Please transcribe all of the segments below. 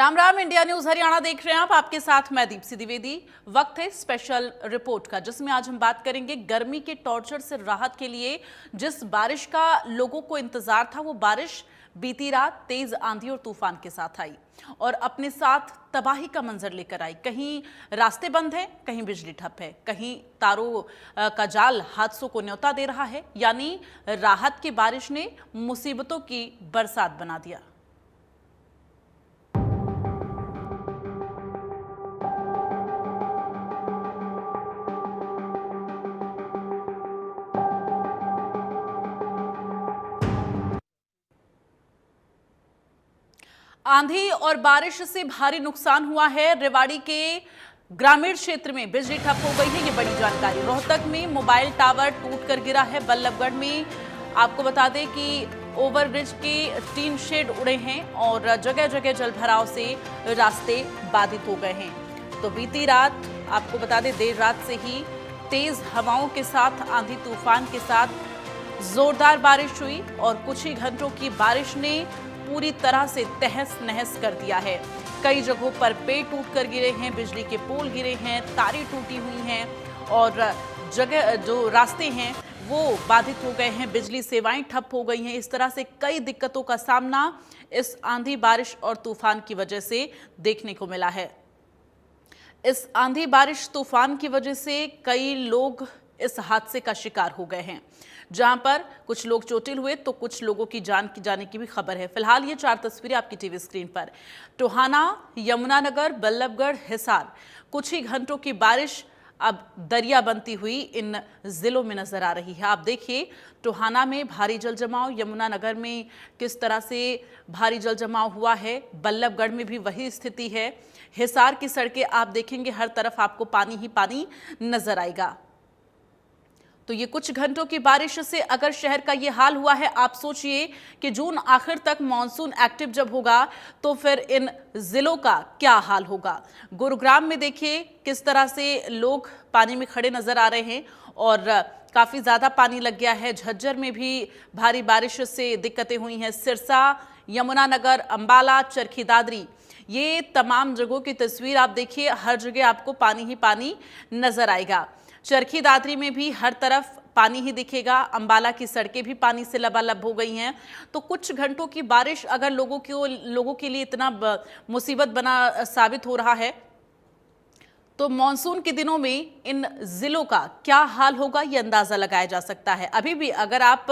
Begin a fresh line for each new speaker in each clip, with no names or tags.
Ram Ram. India news Haryana देख रहे हैं आप। आपके साथ मैं दीप्ति द्विवेदी। वक्त है स्पेशल रिपोर्ट का, जिसमें आज हम बात करेंगे गर्मी के टॉर्चर से राहत के लिए जिस बारिश का लोगों को इंतजार था, वो बारिश बीती रात तेज आंधी और तूफान के साथ आई और अपने साथ तबाही का मंजर लेकर आई। कहीं रास्ते बंद है, कहीं बिजली ठप है, कहीं तारों का जाल हादसों को न्योता दे रहा है। यानी राहत की बारिश ने मुसीबतों की बरसात बना दिया। आंधी और बारिश से भारी नुकसान हुआ है। रेवाड़ी के ग्रामीण क्षेत्र में बिजली ठप हो गई है, ये बड़ी जानकारी। रोहतक में मोबाइल टावर टूटकर गिरा है। बल्लभगढ़ में आपको बता दें कि ओवरब्रिज के टीन शेड उड़े हैं और जगह जगह जलभराव से रास्ते बाधित हो गए हैं। तो बीती रात आपको बता दें, देर रात से ही तेज हवाओं के साथ, आंधी तूफान के साथ जोरदार बारिश हुई और कुछ ही घंटों की बारिश ने पूरी तरह से तहस नहस कर दिया है। कई जगहों पर पेड़ टूटकर गिरे हैं, बिजली के पोल गिरे हैं, तारें टूटी हुई हैं और जगह जो रास्ते हैं वो बाधित हो गए हैं, बिजली सेवाएं ठप हो गई हैं। इस तरह से कई दिक्कतों का सामना इस आंधी बारिश और तूफान की वजह से देखने को मिला है। इस आंधी बारिश तूफान की वजह से कई लोग इस हादसे का शिकार हो गए हैं, जहां पर कुछ लोग चोटिल हुए तो कुछ लोगों की जान की जाने की भी खबर है। फिलहाल ये 4 तस्वीरें आपकी टीवी स्क्रीन पर। टोहाना, यमुनानगर, बल्लभगढ़, हिसार, कुछ ही घंटों की बारिश अब दरिया बनती हुई इन जिलों में नजर आ रही है। आप देखिए, टोहाना में भारी जल जमाव, यमुनानगर में किस तरह से भारी जल जमाव हुआ है, बल्लभगढ़ में भी वही स्थिति है। हिसार की सड़कें आप देखेंगे, हर तरफ आपको पानी ही पानी नजर आएगा। तो ये कुछ घंटों की बारिश से अगर शहर का ये हाल हुआ है, आप सोचिए कि जून आखिर तक मॉनसून एक्टिव जब होगा तो फिर इन जिलों का क्या हाल होगा। गुरुग्राम में देखिए किस तरह से लोग पानी में खड़े नजर आ रहे हैं और काफी ज्यादा पानी लग गया है। झज्जर में भी भारी बारिश से दिक्कतें हुई हैं। सिरसा, यमुनानगर, अंबाला, चरखी दादरी, ये तमाम जगहों की तस्वीर आप देखिए, हर जगह आपको पानी ही पानी नजर आएगा। चरखी दादरी में भी हर तरफ पानी ही दिखेगा। अंबाला की सड़कें भी पानी से लबालब हो गई हैं। तो कुछ घंटों की बारिश अगर लोगों के लिए इतना मुसीबत बना साबित हो रहा है, तो मॉनसून के दिनों में इन जिलों का क्या हाल होगा, ये अंदाजा लगाया जा सकता है। अभी भी अगर आप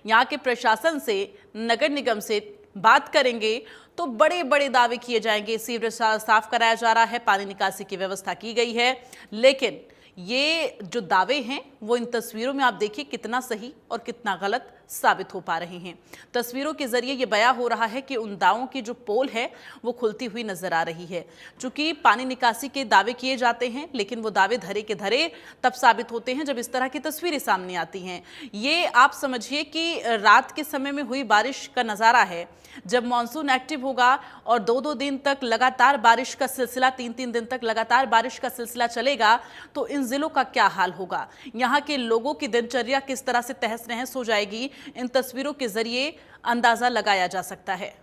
यहाँ के प्रशासन से, नगर निगम से बात करेंगे तो बड़े बड़े दावे किए जाएंगे। सीवरेज साफ कराया जा रहा है, पानी निकासी की व्यवस्था की गई है, लेकिन ये जो दावे हैं वो इन तस्वीरों में आप देखिए कितना सही और कितना गलत साबित हो पा रहे हैं। तस्वीरों के जरिए ये बयां हो रहा है कि उन दावों की जो पोल है वो खुलती हुई नजर आ रही है। चूंकि पानी निकासी के दावे किए जाते हैं, लेकिन वो दावे धरे के धरे तब साबित होते हैं जब इस तरह की तस्वीरें सामने आती हैं। ये आप समझिए कि रात के समय में हुई बारिश का नज़ारा है। जब मॉनसून एक्टिव होगा और 2-2 दिन तक लगातार बारिश का सिलसिला, 3-3 दिन तक लगातार बारिश का सिलसिला चलेगा, तो इन जिलों का क्या हाल होगा, यहाँ के लोगों की दिनचर्या किस तरह से तहस नहस हो जाएगी, इन तस्वीरों के जरिए अंदाजा लगाया जा सकता है।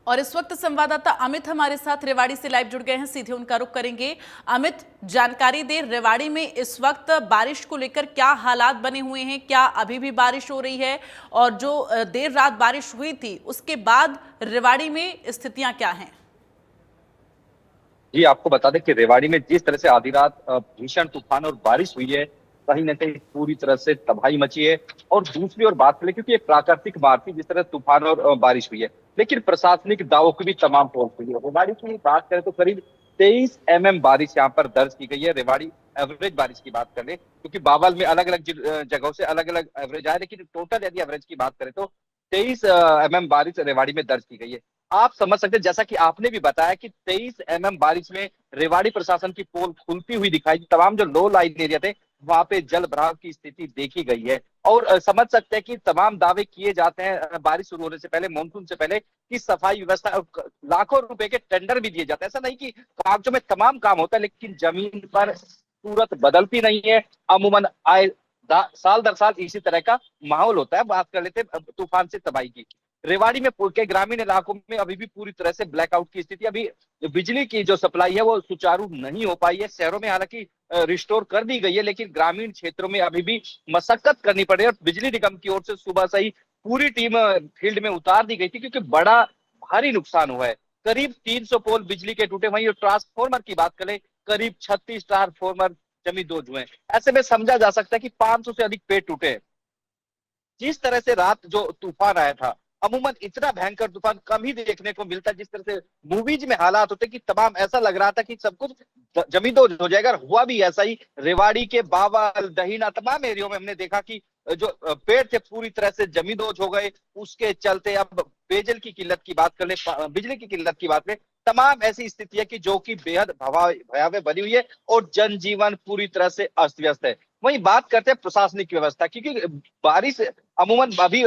और इस वक्त संवाददाता अमित हमारे साथ रेवाड़ी से लाइव जुड़ गए हैं, सीधे उनका रुख करेंगे। अमित, जानकारी दे, रेवाड़ी में इस वक्त बारिश को लेकर क्या हालात बने हुए हैं? क्या अभी भी बारिश हो रही है? और जो देर रात बारिश हुई थी उसके बाद रेवाड़ी में स्थितियां क्या हैं?
जी, आपको बता दें कि रेवाड़ी में जिस तरह से आधी रात भीषण तूफान और बारिश हुई है, कहीं न कहीं पूरी तरह से तबाही मची है। और दूसरी ओर बात करें, क्योंकि एक प्राकृतिक मार थी जिस तरह तूफान और बारिश हुई है, लेकिन प्रशासनिक दावों की भी तमाम पोल खुली है। रेवाड़ी की बात करें तो करीब 23 mm बारिश यहाँ पर दर्ज की गई है। रेवाड़ी एवरेज बारिश की बात करें, क्योंकि बावल में अलग अलग जगहों से अलग अलग एवरेज आए, लेकिन टोटल यदि एवरेज की बात करें तो 23 mm बारिश रेवाड़ी में दर्ज की गई है। आप समझ सकते हैं, जैसा कि आपने भी बताया कि 23 mm बारिश में रेवाड़ी प्रशासन की पोल खुलती हुई दिखाई दी। तमाम जो लो लाइन एरिया थे वहां पे जल भराव की स्थिति देखी गई है। और समझ सकते हैं कि तमाम दावे किए जाते हैं बारिश शुरू होने से पहले, मानसून से पहले, कि सफाई व्यवस्था, लाखों रुपए के टेंडर भी दिए जाते हैं। ऐसा नहीं कि कागजों में तमाम काम होता है, लेकिन जमीन पर सूरत बदलती नहीं है। अमूमन आए साल दर साल इसी तरह का माहौल होता है। बात कर लेते हैं तूफान से तबाही की। रेवाड़ी में के ग्रामीण इलाकों में अभी भी पूरी तरह से ब्लैकआउट की स्थिति, अभी बिजली की जो सप्लाई है वो सुचारू नहीं हो पाई है। शहरों में हालांकि रिस्टोर कर दी गई है, लेकिन ग्रामीण क्षेत्रों में अभी भी मशक्कत करनी पड़ रही है। और बिजली निगम की ओर से सुबह से ही पूरी टीम फील्ड में उतार दी गई थी, क्योंकि बड़ा भारी नुकसान हुआ है। करीब 300 पोल बिजली के टूटे। वहीं ट्रांसफॉर्मर की बात करें, करीब 36 ट्रांसफॉर्मर जमीन दोज हुए हैं। ऐसे में समझा जा सकता है कि 500 से अधिक पेड़ टूटे हैं। जिस तरह से रात जो तूफान आया था, अमूमन इतना भयंकर तूफान कम ही देखने को मिलता है। जिस तरह से मूवीज में हालात होते कि तमाम ऐसा लग रहा था कि सब कुछ जमींदोज हो जाएगा, हुआ भी ऐसा ही। रेवाड़ी के बावल, दहीना तमाम एरियो में हमने देखा कि जो पेड़ थे पूरी तरह से जमींदोज हो गए। उसके चलते अब पेयजल की किल्लत की बात कर ले, बिजली की किल्लत की बात करें, तमाम ऐसी स्थिति है कि जो कि बेहद भयावह बनी हुई है और जनजीवन पूरी तरह से अस्त व्यस्त है। वहीं बात करते हैं प्रशासनिक व्यवस्था, क्योंकि बारिश अमूमन अभी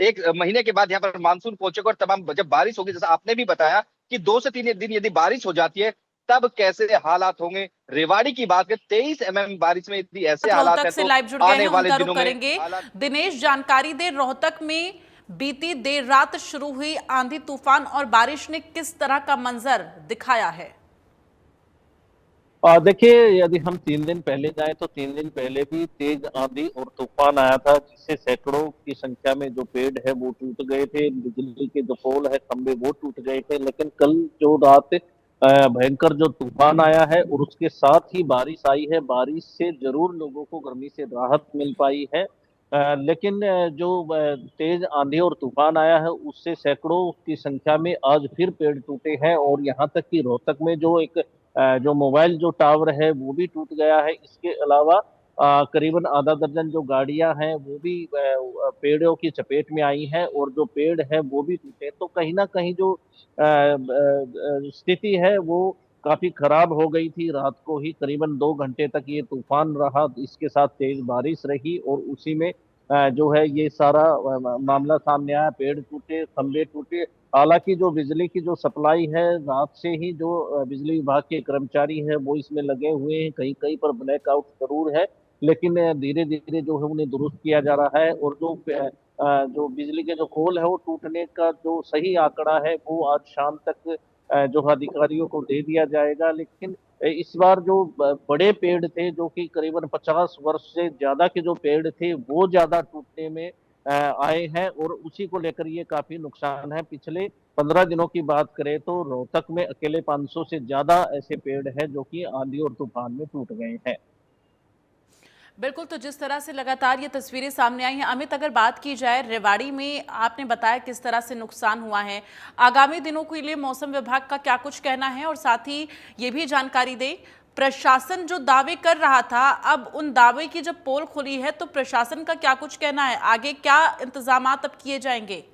एक महीने के बाद यहाँ पर मानसून पहुंचेगा और तमाम जब बारिश होगी, जैसा आपने भी बताया कि 2 से 3 दिन यदि बारिश हो जाती है तब कैसे हालात होंगे। रेवाड़ी की बात करें, 23 mm बारिश में यदि ऐसे हालात
रोहतक
है
से
तो
लाइव जुड़ गए
आने
हैं,
वाले
उनका रुख
दिनों में
करेंगे।
हालात।
दिनेश, जानकारी दे, रोहतक में बीती देर रात शुरू हुई आंधी तूफान और बारिश ने किस तरह का मंजर दिखाया है?
देखिए, यदि हम 3 दिन पहले जाएं तो 3 दिन पहले भी तेज आंधी और तूफान आया था, जिससे सैकड़ों की संख्या में जो पेड़ है वो टूट गए थे, बिजली के जो पोल है, खंभे, वो टूट गए थे। लेकिन कल जो रात भयंकर जो तूफान आया है और उसके साथ ही बारिश आई है, बारिश से जरूर लोगों को गर्मी से राहत मिल पाई है। लेकिन जो तेज आंधी और तूफान आया है उससे सैकड़ों की संख्या में आज फिर पेड़ टूटे हैं। और यहाँ तक कि रोहतक में जो एक जो मोबाइल जो टावर है वो भी टूट गया है। इसके अलावा करीबन आधा दर्जन जो गाड़ियां हैं वो भी पेड़ों की चपेट में आई हैं और जो पेड़ है वो भी टूटे। तो कहीं ना कहीं जो स्थिति है वो काफी खराब हो गई थी। रात को ही करीबन 2 घंटे तक ये तूफान रहा, इसके साथ तेज बारिश रही और उसी में जो है ये सारा मामला सामने आया। पेड़ टूटे, खंभे टूटे। हालांकि जो बिजली की जो सप्लाई है, रात से ही जो बिजली विभाग के कर्मचारी हैं वो इसमें लगे हुए हैं। कहीं कहीं पर ब्लैकआउट जरूर है, लेकिन धीरे धीरे जो है उन्हें दुरुस्त किया जा रहा है। और जो बिजली के जो पोल है वो टूटने का जो सही आंकड़ा है वो आज शाम तक जो अधिकारियों को दे दिया जाएगा। लेकिन इस बार जो बड़े पेड़ थे, जो कि करीबन 50 वर्ष से ज्यादा के जो पेड़ थे, वो ज्यादा टूटने में आए हैं और उसी को लेकर ये काफी नुकसान है। पिछले 15 दिनों की बात करें तो रोहतक में अकेले 500 से ज्यादा ऐसे पेड़ हैं जो कि आंधी और तूफान में टूट गए हैं।
बिल्कुल, तो जिस तरह से लगातार ये तस्वीरें सामने आई हैं, अमित, अगर बात की जाए रेवाड़ी में, आपने बताया किस तरह से नुकसान हुआ है, आगामी दिनों के लिए मौसम विभाग का क्या कुछ कहना है? और साथ ही ये भी जानकारी दें, प्रशासन जो दावे कर रहा था, अब उन दावे की जब पोल खुली है तो प्रशासन का क्या कुछ कहना है? आगे क्या इंतजामात अब किए जाएंगे?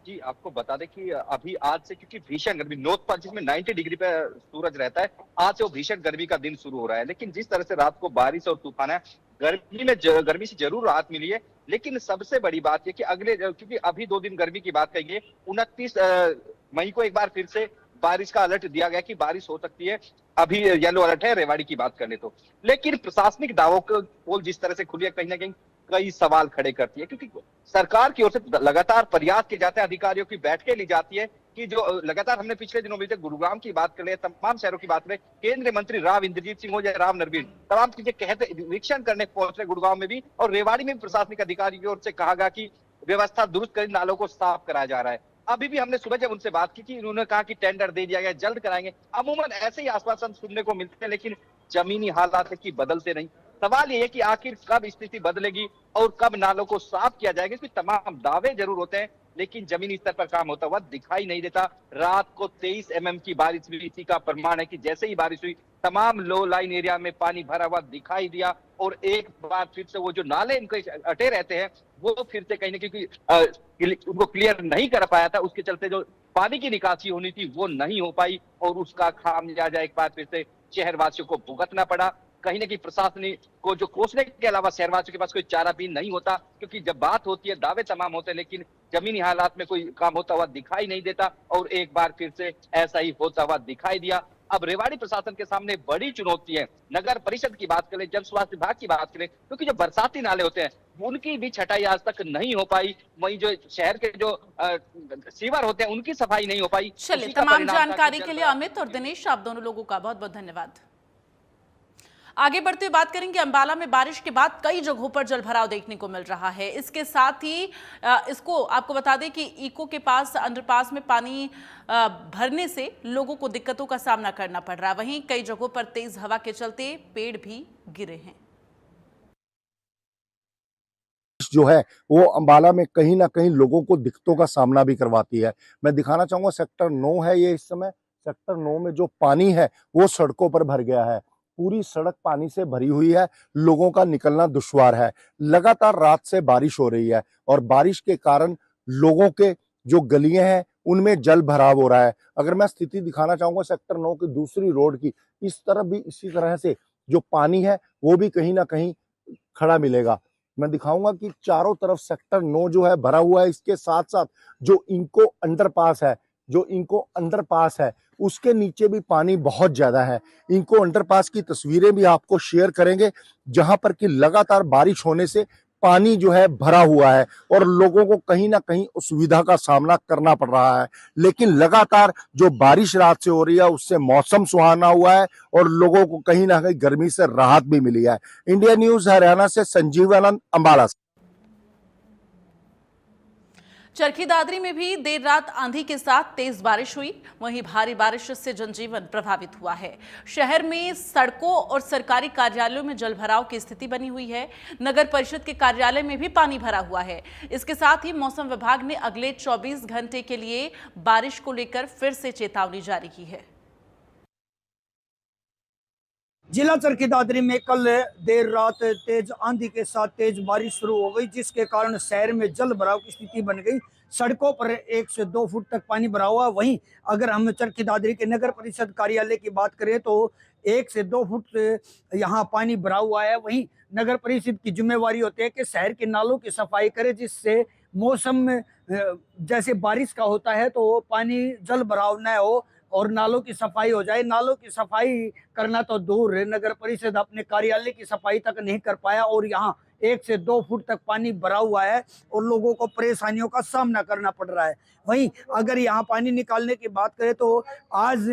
जी, आपको बता दें कि अभी आज से, क्योंकि भीषण गर्मी नोतपा जिसमें 90 डिग्री पे सूरज रहता है, आज से वो भीषण गर्मी का दिन शुरू हो रहा है। लेकिन जिस तरह से रात को बारिश और तूफान है, गर्मी से जरूर राहत मिली है। लेकिन सबसे बड़ी बात ये कि क्योंकि अभी 2 दिन गर्मी की बात कही है, 29 मई को एक बार फिर से बारिश का अलर्ट दिया गया कि बारिश हो सकती है। अभी येलो अलर्ट है रेवाड़ी की बात करने तो। लेकिन प्रशासनिक दावों को पोल जिस तरह से खुली है, कहीं ना कहीं कई सवाल खड़े करती है, क्योंकि सरकार की ओर से लगातार प्रयास किए जाते हैं, अधिकारियों की बैठकें ली जाती है कि जो लगातार हमने पिछले दिनों में गुरुग्राम की बात कर ले, तमाम शहरों की बात करें, केंद्रीय मंत्री राव इंद्रजीत सिंह हो या राव नरवीर, तमाम चीजें कहते निरीक्षण करने पहुंच रहे गुरुग्राम में भी। और रेवाड़ी में भी प्रशासनिक अधिकारी की ओर से कहा गया कि व्यवस्था दुरुस्त कर नालों को साफ कराया जा रहा है। अभी भी हमने सुबह जब उनसे बात की कि उन्होंने कहा कि टेंडर दे दिया गया, जल्द कराएंगे। अमूमन ऐसे ही आश्वासन सुनने को मिलते हैं, लेकिन जमीनी हालात है कि बदलते नहीं। सवाल ये है कि आखिर कब स्थिति बदलेगी और कब नालों को साफ किया जाएगा। इसमें तमाम दावे जरूर होते हैं, लेकिन जमीनी स्तर पर काम होता हुआ दिखाई नहीं देता। रात को 23 mm की बारिश हुई, इसी का प्रमाण है कि जैसे ही बारिश हुई तमाम लो लाइन एरिया में पानी भरा हुआ दिखाई दिया। और एक बार फिर से वो जो नाले इनके अटे रहते हैं वो फिर से कहीं ना कहीं उनको क्लियर नहीं कर पाया था, उसके चलते जो पानी की निकासी होनी थी वो नहीं हो पाई और उसका खामियाजा एक बार फिर से शहरवासियों को भुगतना पड़ा। कहीं ना कहीं प्रशासन को जो कोसने के अलावा शहरवासियों के पास कोई चारा भी नहीं होता, क्योंकि जब बात होती है दावे तमाम होते हैं, लेकिन जमीनी हालात में कोई काम होता हुआ दिखाई नहीं देता। और एक बार फिर से ऐसा ही होता हुआ दिखाई दिया। अब रेवाड़ी प्रशासन के सामने बड़ी चुनौती है। नगर परिषद की बात करें, जल स्वास्थ्य विभाग की बात करें, क्योंकि जो बरसाती नाले होते हैं उनकी भी छटाई आज तक नहीं हो पाई। वहीं जो शहर के जो सीवर होते हैं उनकी सफाई नहीं हो पाई।
चलिए,
उसी का
तमाम
परिणाम था कि
जानकारी के लिए
जल
अमित और दिनेश, आप दोनों लोगों का बहुत बहुत धन्यवाद। आगे बढ़ते हुए बात करेंगे, अंबाला में बारिश के बाद कई जगहों पर जलभराव देखने को मिल रहा है। इसके साथ ही इसको आपको बता दें कि इको के पास अंडरपास में पानी भरने से लोगों को दिक्कतों का सामना करना पड़ रहा है। वहीं कई जगहों पर तेज हवा के चलते पेड़ भी गिरे हैं।
जो है वो अंबाला में कहीं ना कहीं लोगों को दिक्कतों का सामना भी करवाती है। मैं दिखाना चाहूंगा, सेक्टर 9 है ये। इस समय सेक्टर 9 में जो पानी है वो सड़कों पर भर गया है। पूरी सड़क पानी से भरी हुई है, लोगों का निकलना दुश्वार है। लगातार रात से बारिश हो रही है और बारिश के कारण लोगों के जो गलियां हैं उनमें जल भराव हो रहा है। अगर मैं स्थिति दिखाना चाहूंगा सेक्टर 9 की दूसरी रोड की, इस तरफ भी इसी तरह से जो पानी है वो भी कहीं ना कहीं खड़ा मिलेगा। मैं दिखाऊंगा कि चारों तरफ सेक्टर 9 जो है भरा हुआ है। इसके साथ साथ जो इनको अंडरपास है उसके नीचे भी पानी बहुत ज्यादा है। इनको अंडरपास की तस्वीरें भी आपको शेयर करेंगे, जहां पर कि लगातार बारिश होने से पानी जो है भरा हुआ है और लोगों को कहीं ना कहीं असुविधा का सामना करना पड़ रहा है। लेकिन लगातार जो बारिश रात से हो रही है उससे मौसम सुहाना हुआ है और लोगों को कहीं ना कहीं गर्मी से राहत भी मिली है। इंडिया न्यूज हरियाणा से संजीव आनंद, अंबाला से।
चरखी दादरी में भी देर रात आंधी के साथ तेज बारिश हुई। वहीं भारी बारिश से जनजीवन प्रभावित हुआ है। शहर में सड़कों और सरकारी कार्यालयों में जलभराव की स्थिति बनी हुई है। नगर परिषद के कार्यालय में भी पानी भरा हुआ है। इसके साथ ही मौसम विभाग ने अगले 24 घंटे के लिए बारिश को लेकर फिर से चेतावनी जारी की है।
जिला चरखी दादरी में कल देर रात तेज आंधी के साथ तेज बारिश शुरू हो गई, जिसके कारण शहर में जल भराव की स्थिति बन गई। सड़कों पर 1 से 2 फुट तक पानी भरा हुआ। वहीं अगर हम चरखी दादरी के नगर परिषद कार्यालय की बात करें तो 1 से 2 फुट यहाँ पानी भरा हुआ है। वहीं नगर परिषद की जिम्मेवारी होती है कि शहर के नालों की सफाई करे, जिससे मौसम में जैसे बारिश का होता है तो पानी जल भराव न हो और नालों की सफाई हो जाए। नालों की सफाई करना तो दूर है, नगर परिषद अपने कार्यालय की सफाई तक नहीं कर पाया और यहाँ 1 से 2 फुट तक पानी भरा हुआ है और लोगों को परेशानियों का सामना करना पड़ रहा है। वहीं अगर यहाँ पानी निकालने की बात करें तो आज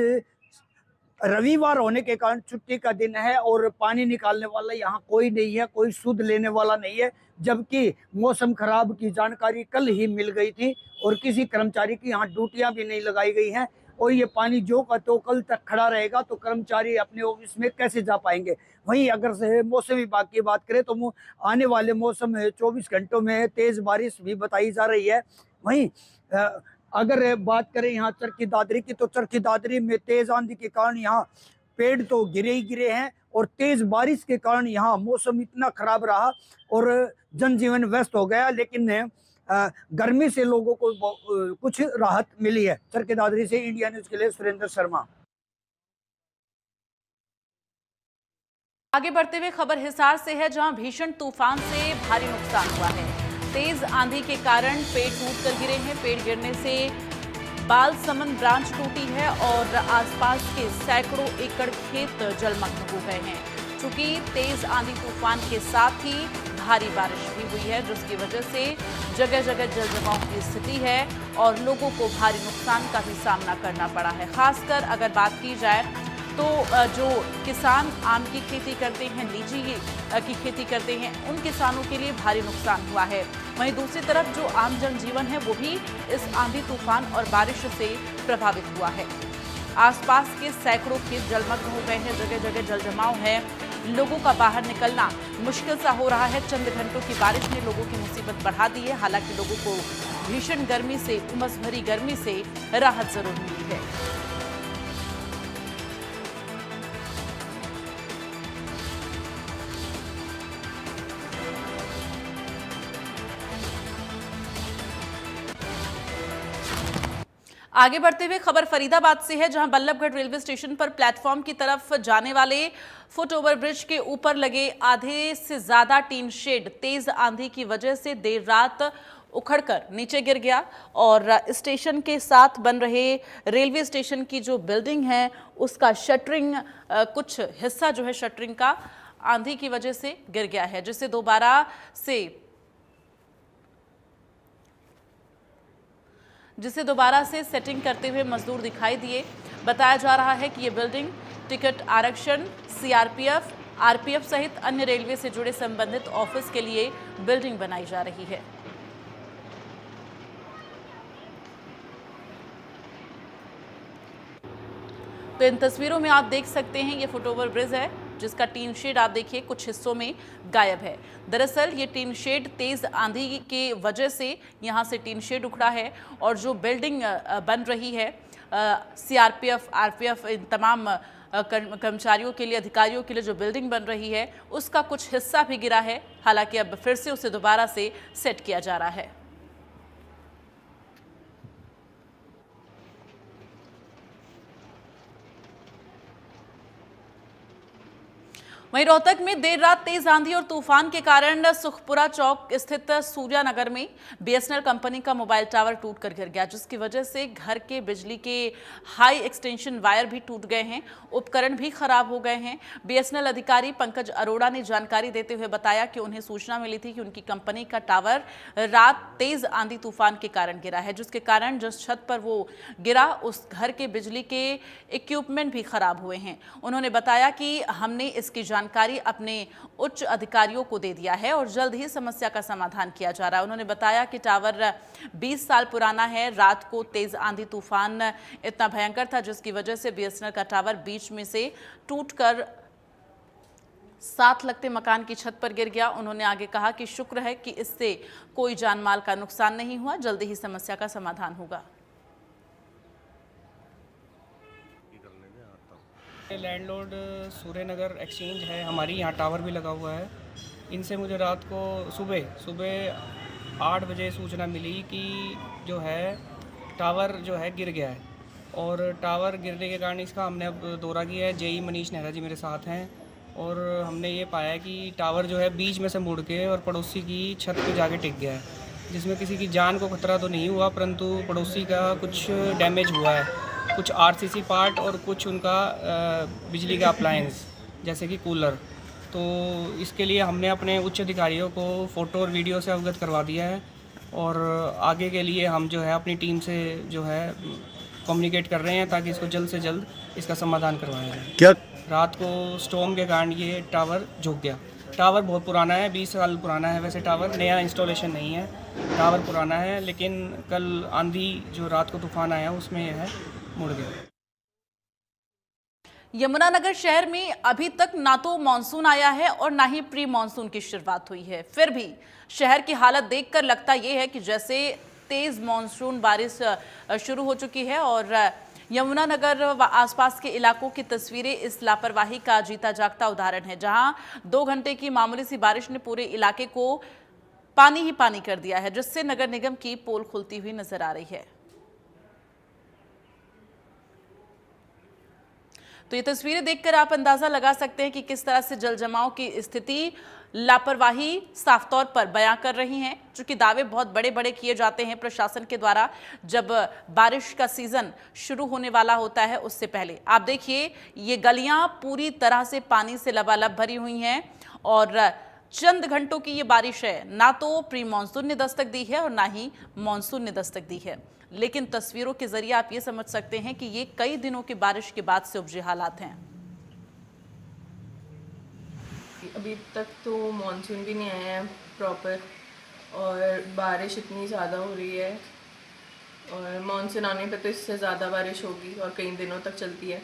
रविवार होने के कारण छुट्टी का दिन है और पानी निकालने वाला यहाँ कोई नहीं है, कोई सुध लेने वाला नहीं है। जबकि मौसम खराब की जानकारी कल ही मिल गई थी और किसी कर्मचारी की यहाँ ड्यूटियां भी नहीं लगाई गई हैं और ये पानी जो का तो कल तक खड़ा रहेगा तो कर्मचारी अपने ऑफिस में कैसे जा पाएंगे। वहीं अगर से मौसम विभाग की बात करें तो आने वाले मौसम 24 घंटों में तेज बारिश भी बताई जा रही है। वहीं अगर बात करें यहाँ चरखी दादरी की तो चरखी दादरी में तेज आंधी के कारण यहाँ पेड़ तो गिरे ही गिरे हैं और तेज बारिश के कारण यहाँ मौसम इतना खराब रहा और जनजीवन व्यस्त हो गया। लेकिन गर्मी से लोगों को कुछ राहत मिली है। चरखी दादरी से इंडिया न्यूज के लिए सुरेंद्र शर्मा।
आगे बढ़ते हुए खबर हिसार से है, जहां भीषण तूफान से भारी नुकसान हुआ है। तेज आंधी के कारण पेड़ टूटकर गिरे हैं। पेड़ गिरने से बालसमंद ब्रांच टूटी है और आसपास के सैकड़ों एकड़ खेत जलमग्न हो गए हैं। चूंकि तेज आंधी तूफान के साथ ही भारी बारिश भी हुई है, जिसकी वजह से जगह जगह जल जमाव की स्थिति है और लोगों को भारी नुकसान का भी सामना करना पड़ा है। खासकर अगर बात की जाए तो जो किसान आम की खेती करते हैं, लीची की खेती करते हैं, उन किसानों के लिए भारी नुकसान हुआ है। वहीं दूसरी तरफ जो आम जनजीवन है वो भी इस आंधी तूफान और बारिश से प्रभावित हुआ है। आसपास के सैकड़ों खेत जलमग्न हो गए हैं, जगह जगह जल जमाव है। लोगों का बाहर निकलना मुश्किल सा हो रहा है। चंद घंटों की बारिश ने लोगों की मुसीबत बढ़ा दी है। हालांकि लोगों को भीषण गर्मी से, उमस भरी गर्मी से राहत जरूर मिली है। आगे बढ़ते हुए खबर फरीदाबाद से है, जहां बल्लभगढ़ रेलवे स्टेशन पर प्लेटफॉर्म की तरफ जाने वाले फुट ओवर ब्रिज के ऊपर लगे आधे से ज्यादा टीन शेड तेज आंधी की वजह से देर रात उखड़कर नीचे गिर गया और स्टेशन के साथ बन रहे रेलवे स्टेशन की जो बिल्डिंग है उसका शटरिंग, कुछ हिस्सा जो है शटरिंग का आंधी की वजह से गिर गया है, जिसे दोबारा से सेटिंग करते हुए मजदूर दिखाई दिए। बताया जा रहा है कि ये बिल्डिंग टिकट आरक्षण, सीआरपीएफ, आरपीएफ सहित अन्य रेलवे से जुड़े संबंधित ऑफिस के लिए बिल्डिंग बनाई जा रही है। तो इन तस्वीरों में आप देख सकते हैं ये फुटओवर ब्रिज है जिसका टीन शेड आप देखिए कुछ हिस्सों में गायब है। दरअसल ये टीन शेड तेज आंधी के वजह से यहाँ से टीन शेड उखड़ा है और जो बिल्डिंग बन रही है सीआरपीएफ, आरपीएफ, इन तमाम कर्मचारियों के लिए, अधिकारियों के लिए जो बिल्डिंग बन रही है उसका कुछ हिस्सा भी गिरा है। हालांकि अब फिर से उसे दोबारा से सेट किया जा रहा है। वहीं रोहतक में देर रात तेज आंधी और तूफान के कारण सुखपुरा चौक स्थित सूर्या नगर में बीएसएनएल कंपनी का मोबाइल टावर टूटकर गिर गया, जिसकी वजह से घर के बिजली के हाई एक्सटेंशन वायर भी टूट गए हैं, उपकरण भी खराब हो गए हैं। बीएसएनएल अधिकारी पंकज अरोड़ा ने जानकारी देते हुए बताया कि उन्हें सूचना मिली थी कि उनकी कंपनी का टावर रात तेज आंधी तूफान के कारण गिरा है, जिसके कारण जिस छत पर वो गिरा उस घर के बिजली के इक्विपमेंट भी खराब हुए हैं। उन्होंने बताया कि हमने इसकी जानकारी अपने उच्च अधिकारियों को दे दिया है और जल्द ही समस्या का समाधान किया जा रहा है। उन्होंने बताया कि टावर 20 साल पुराना है। रात को तेज आंधी तूफान इतना भयंकर था जिसकी वजह से बीएसएनएल का टावर बीच में से टूटकर साथ लगते मकान की छत पर गिर गया। उन्होंने आगे कहा कि शुक्र है कि इससे कोई जानमाल का नुकसान नहीं हुआ, जल्दी ही समस्या का समाधान होगा।
लैंडलॉर्ड सूर्यनगर एक्सचेंज है हमारी, यहाँ टावर भी लगा हुआ है। इनसे मुझे रात को सुबह 8 बजे सूचना मिली कि जो है टावर जो है गिर गया है और टावर गिरने के कारण इसका हमने अब दौरा किया है। जेई मनीष नेहरा जी मेरे साथ हैं और हमने ये पाया कि टावर जो है बीच में से मुड़ के और पड़ोसी की छत पे जाके टिक गया है, जिसमें किसी की जान को खतरा तो नहीं हुआ परंतु पड़ोसी का कुछ डैमेज हुआ है, कुछ आरसीसी पार्ट और कुछ उनका बिजली का अप्लायंस जैसे कि कूलर। तो इसके लिए हमने अपने उच्च अधिकारियों को फ़ोटो और वीडियो से अवगत करवा दिया है और आगे के लिए हम जो है अपनी टीम से जो है कम्युनिकेट कर रहे हैं ताकि इसको जल्द से जल्द इसका समाधान करवाया जाए।
क्या
रात को स्टॉर्म के कारण ये टावर झुक गया। टावर बहुत पुराना है, 20 साल पुराना है। वैसे टावर नया इंस्टॉलेशन नहीं है, टावर पुराना है, लेकिन कल आंधी जो रात को तूफान आया उसमें यह है मुड़ गया।
यमुनानगर शहर में अभी तक ना तो मानसून आया है और ना ही प्री मानसून की शुरुआत हुई है। फिर भी शहर की हालत देखकर लगता यह है कि जैसे तेज मानसून बारिश शुरू हो चुकी है और यमुनानगर व आसपास के इलाकों की तस्वीरें इस लापरवाही का जीता जागता उदाहरण है, जहां 2 घंटे की मामूली सी बारिश ने पूरे इलाके को पानी ही पानी कर दिया है, जिससे नगर निगम की पोल खुलती हुई नजर आ रही है। तो ये तस्वीरें देखकर आप अंदाजा लगा सकते हैं कि किस तरह से जल जमाव की स्थिति लापरवाही साफ तौर पर बयां कर रही हैं। चूंकि दावे बहुत बड़े बड़े किए जाते हैं प्रशासन के द्वारा जब बारिश का सीजन शुरू होने वाला होता है उससे पहले। आप देखिए ये गलियां पूरी तरह से पानी से लबालब भरी हुई हैं और चंद घंटों की ये बारिश है, ना तो प्री मानसून ने दस्तक दी है और ना ही मानसून ने दस्तक दी है, लेकिन तस्वीरों के जरिए आप ये समझ सकते हैं कि ये कई दिनों की बारिश के बाद से उपजे हालात हैं।
अभी तक तो मानसून भी नहीं आया है प्रॉपर और बारिश इतनी ज़्यादा हो रही है और मानसून आने पे तो इससे ज़्यादा बारिश होगी और कई दिनों तक चलती है।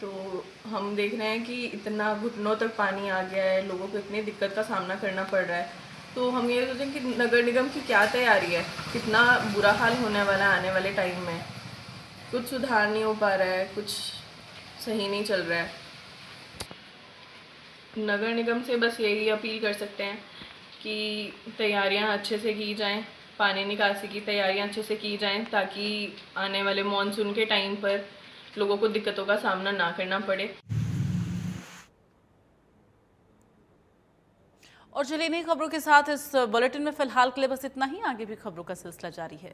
तो हम देख रहे हैं कि इतना घुटनों तक पानी आ गया है, लोगों को इतनी दिक्कत का सामना करना पड़ रहा है। तो हम ये सोचें कि नगर निगम की क्या तैयारी है, कितना बुरा हाल होने वाला है आने वाले टाइम में। कुछ सुधार नहीं हो पा रहा है, कुछ सही नहीं चल रहा है। नगर निगम से बस यही अपील कर सकते हैं कि तैयारियां अच्छे से की जाएं, पानी निकासी की तैयारियां अच्छे से की जाएं ताकि आने वाले मॉनसून के टाइम पर लोगों को दिक्कतों का सामना ना करना पड़े।
और चलिए नई खबरों के साथ इस बुलेटिन में फिलहाल के लिए बस इतना ही। आगे भी खबरों का सिलसिला जारी है।